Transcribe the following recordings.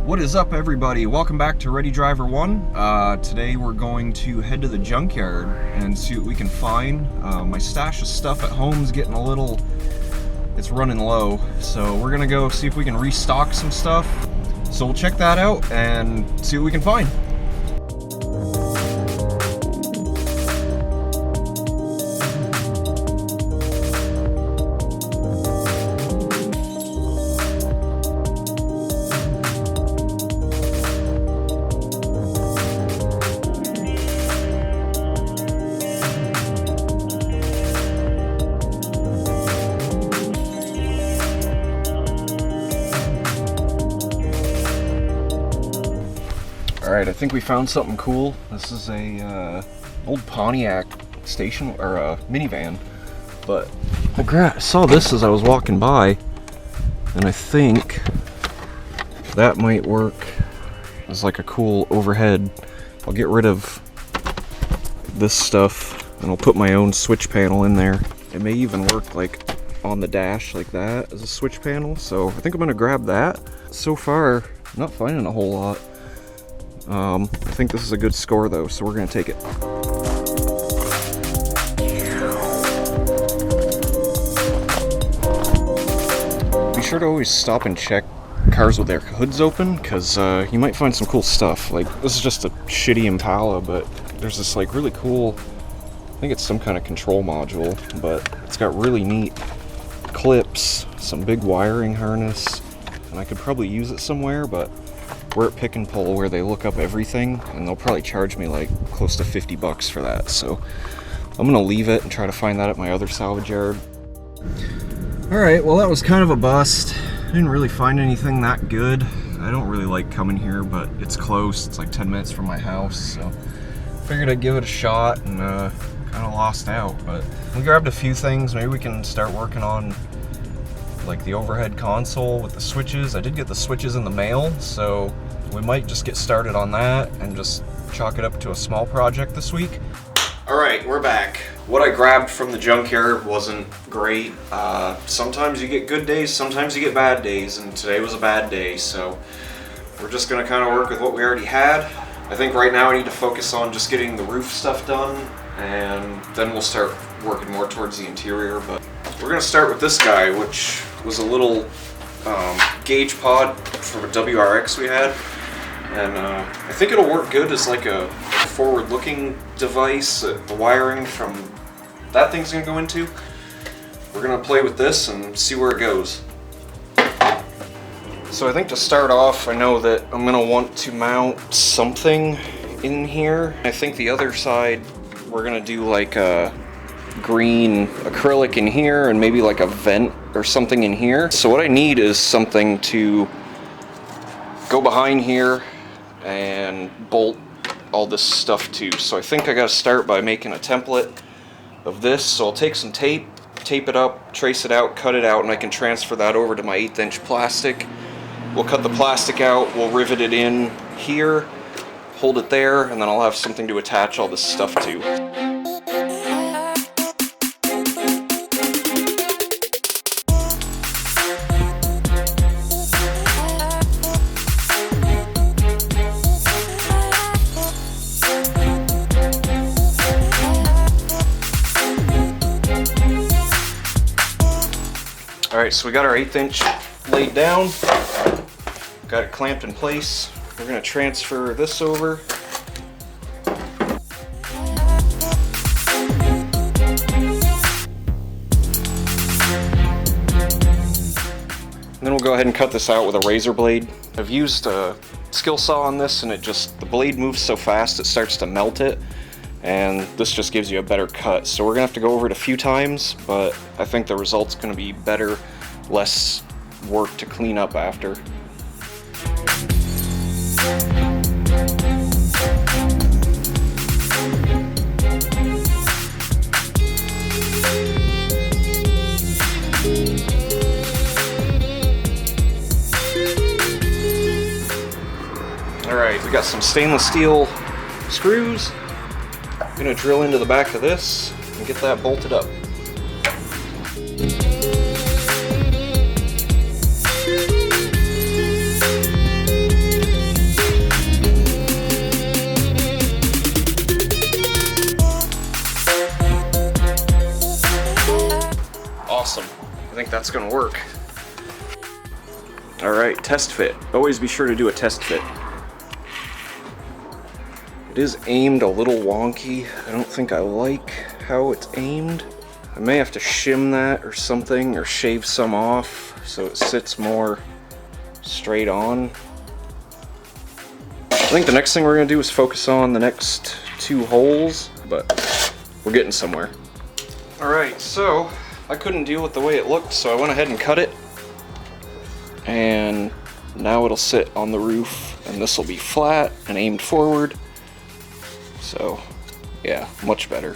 What is up, everybody? Welcome back to Ready Driver 1. Today we're going to head to the junkyard and see what we can find. My stash of stuff at home's getting a little... it's running low, so we're gonna go see if we can restock some stuff. So we'll check that out and see what we can find. Alright, I think we found something cool. This is a old Pontiac station or a minivan, but I saw this as I was walking by, and I think that might work as like a cool overhead. I'll get rid of this stuff and I'll put my own switch panel in there. It may even work like on the dash like that as a switch panel, so I think I'm gonna grab that. So far, I'm not finding a whole lot. I think this is a good score though, so we're gonna take it. Be sure to always stop and check cars with their hoods open, because you might find some cool stuff. Like, this is just a shitty Impala, but there's this like really cool, I think it's some kind of control module, but it's got really neat clips, some big wiring harness, and I could probably use it somewhere, but we're at Pick and Pull where they look up everything, and they'll probably charge me like close to 50 bucks for that. So I'm gonna leave it and try to find that at my other salvage yard. Alright, well that was kind of a bust. I didn't really find anything that good. I don't really like coming here, but it's close. It's like 10 minutes from my house, so figured I'd give it a shot, and kind of lost out. But we grabbed a few things. Maybe we can start working on like the overhead console with the switches. I did get the switches in the mail, so we might just get started on that and just chalk it up to a small project this week. Alright, we're back. What I grabbed from the junkyard wasn't great. Sometimes you get good days, sometimes you get bad days, and today was a bad day, so we're just gonna kind of work with what we already had. I think right now I need to focus on just getting the roof stuff done, and then we'll start working more towards the interior. But we're gonna start with this guy, which was a little gauge pod from a WRX we had, and I think it'll work good as like a forward-looking device that the wiring from that thing's gonna go into. We're gonna play with this and see where it goes. So I think to start off, I know that I'm gonna want to mount something in here. I think the other side we're gonna do like a green acrylic in here and maybe like a vent or something in here. So what I need is something to go behind here and bolt all this stuff to. So I think I gotta start by making a template of this. So I'll take some tape it up, trace it out, cut it out, and I can transfer that over to my 1/8" plastic. We'll cut the plastic out, we'll rivet it in here, hold it there, and then I'll have something to attach all this stuff to. Alright, so we got our 1/8" laid down, got it clamped in place. We're going to transfer this over. And then we'll go ahead and cut this out with a razor blade. I've used a skill saw on this, and the blade moves so fast it starts to melt it, and this just gives you a better cut. So we're gonna have to go over it a few times, but I think the result's gonna be better, less work to clean up after. Alright, we got some stainless steel screws. I'm gonna drill into the back of this and get that bolted up. that's gonna work. Alright, test fit. Always be sure to do a test fit. It is aimed a little wonky. I don't think I like how it's aimed. I may have to shim that or something, or shave some off so it sits more straight on. I think the next thing we're gonna do is focus on the next 2 holes, but we're getting somewhere. Alright, so I couldn't deal with the way it looked, so I went ahead and cut it. And now it'll sit on the roof, and this will be flat and aimed forward. So, yeah, much better.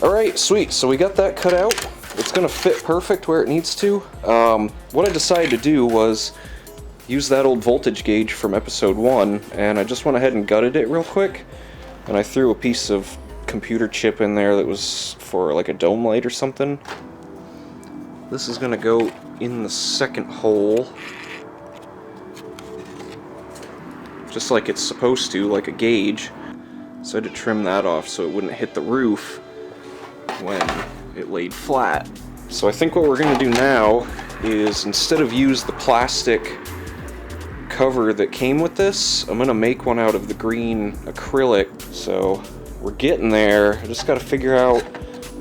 Alright, sweet, so we got that cut out. It's gonna fit perfect where it needs to. What I decided to do was use that old voltage gauge from episode 1, and I just went ahead and gutted it real quick, and I threw a piece of computer chip in there that was for like a dome light or something. This is gonna go in the second hole, just like it's supposed to, like a gauge. So I had to trim that off so it wouldn't hit the roof when it laid flat. So I think what we're gonna do now is, instead of use the plastic cover that came with this, I'm gonna make one out of the green acrylic. So we're getting there. I just gotta figure out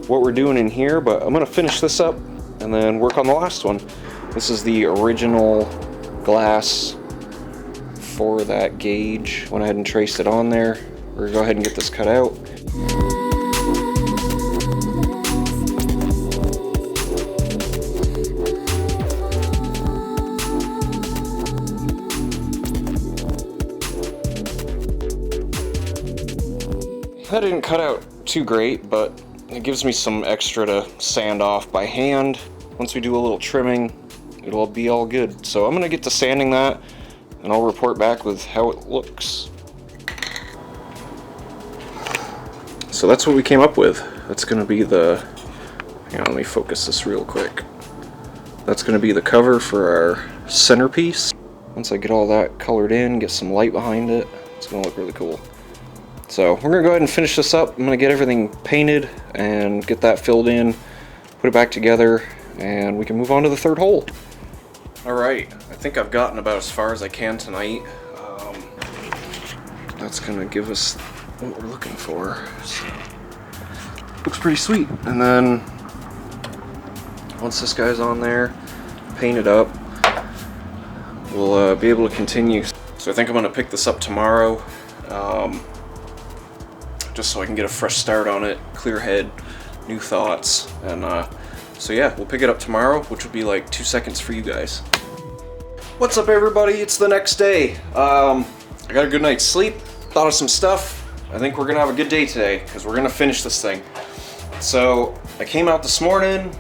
what we're doing in here, but I'm gonna finish this up and then work on the last one. This is the original glass for that gauge. Went ahead and traced it on there. We're gonna go ahead and get this cut out. That didn't cut out too great, but it gives me some extra to sand off by hand. Once we do a little trimming, it'll be all good. So I'm gonna get to sanding that, and I'll report back with how it looks. So that's what we came up with. That's gonna be the, hang on, let me focus this real quick. That's gonna be the cover for our centerpiece. Once I get all that colored in, get some light behind it, it's gonna look really cool. So we're gonna go ahead and finish this up. I'm gonna get everything painted and get that filled in, put it back together, and we can move on to the third hole. Alright, I think I've gotten about as far as I can tonight. That's gonna give us what we're looking for. So, looks pretty sweet. And then once this guy's on there, painted up, we'll be able to continue. So I think I'm gonna pick this up tomorrow. Just so I can get a fresh start on it, clear head, new thoughts, and so yeah, we'll pick it up tomorrow, which will be like 2 seconds for you guys. What's up, everybody? It's the next day. I got a good night's sleep, thought of some stuff. I think we're gonna have a good day today, because we're gonna finish this thing. So I came out this morning,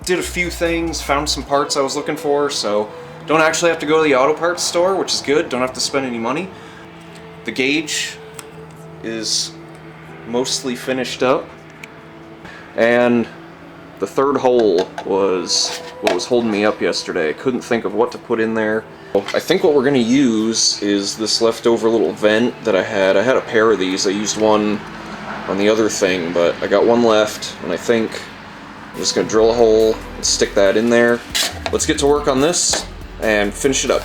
did a few things, found some parts I was looking for, so don't actually have to go to the auto parts store, which is good, don't have to spend any money. The gauge is mostly finished up, and the third hole was what was holding me up yesterday. I couldn't think of what to put in there. I think what we're going to use is this leftover little vent that I had. I had a pair of these. I used one on the other thing, but I got one left, and I think I'm just going to drill a hole and stick that in there. Let's get to work on this and finish it up.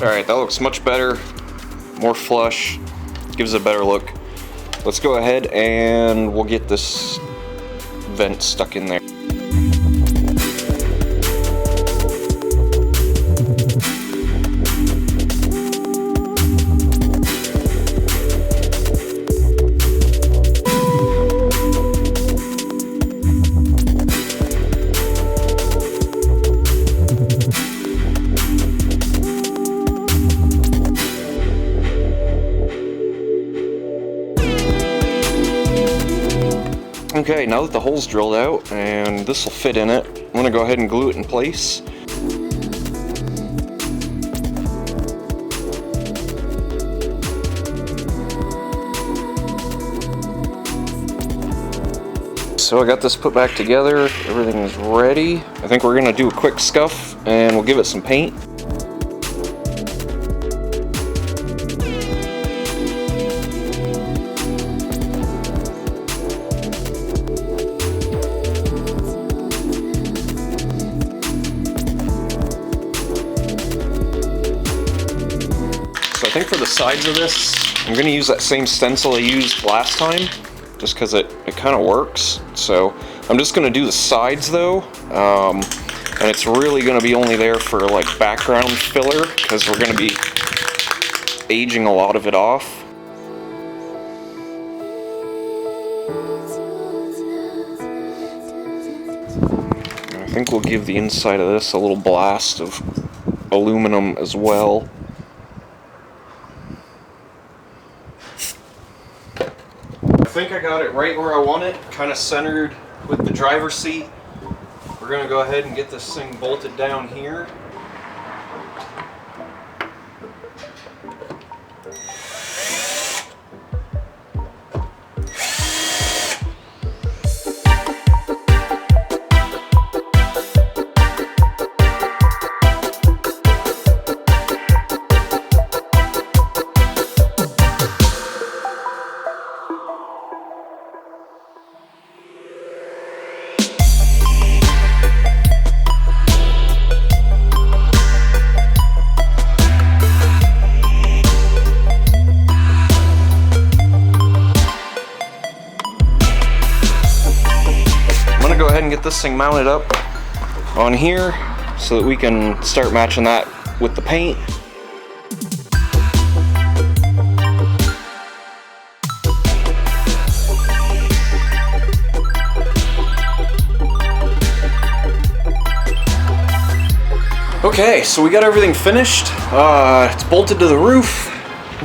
Alright, that looks much better, more flush, gives it a better look. Let's go ahead and we'll get this vent stuck in there. Okay, now that the hole's drilled out and this will fit in it, I'm going to go ahead and glue it in place. So I got this put back together, everything is ready. I think we're going to do a quick scuff and we'll give it some paint. So I think for the sides of this, I'm going to use that same stencil I used last time, just because it kind of works. So I'm just going to do the sides though, and it's really going to be only there for like background filler, because we're going to be aging a lot of it off. And I think we'll give the inside of this a little blast of aluminum as well. I think I got it right where I want it, kind of centered with the driver's seat. We're going to go ahead and get this thing bolted down here. Go ahead and get this thing mounted up on here so that we can start matching that with the paint. Okay, so we got everything finished. It's bolted to the roof,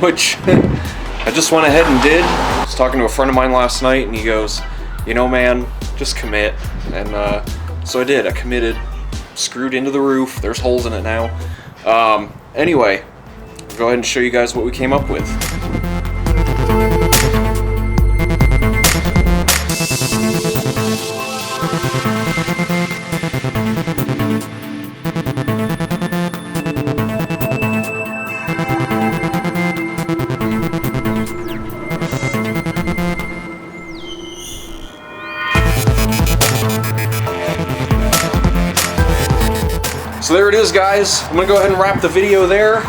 which I just went ahead and did. I was talking to a friend of mine last night and he goes, you know man, just commit. And so I did. I committed, screwed into the roof. There's holes in it now. Anyway, I'll go ahead and show you guys what we came up with. So there it is, guys. I'm gonna go ahead and wrap the video there.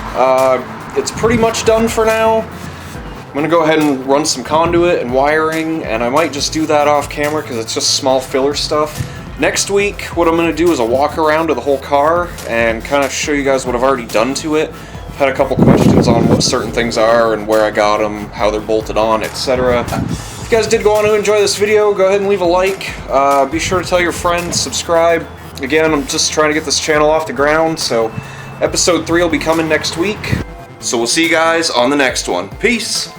It's pretty much done for now. I'm gonna go ahead and run some conduit and wiring, and I might just do that off camera because it's just small filler stuff. Next week, what I'm gonna do is a walk around of the whole car and kind of show you guys what I've already done to it. I've had a couple questions on what certain things are and where I got them, how they're bolted on, etc. If you guys did go on to enjoy this video, go ahead and leave a like. Be sure to tell your friends, subscribe. Again, I'm just trying to get this channel off the ground, so episode 3 will be coming next week. So we'll see you guys on the next one. Peace!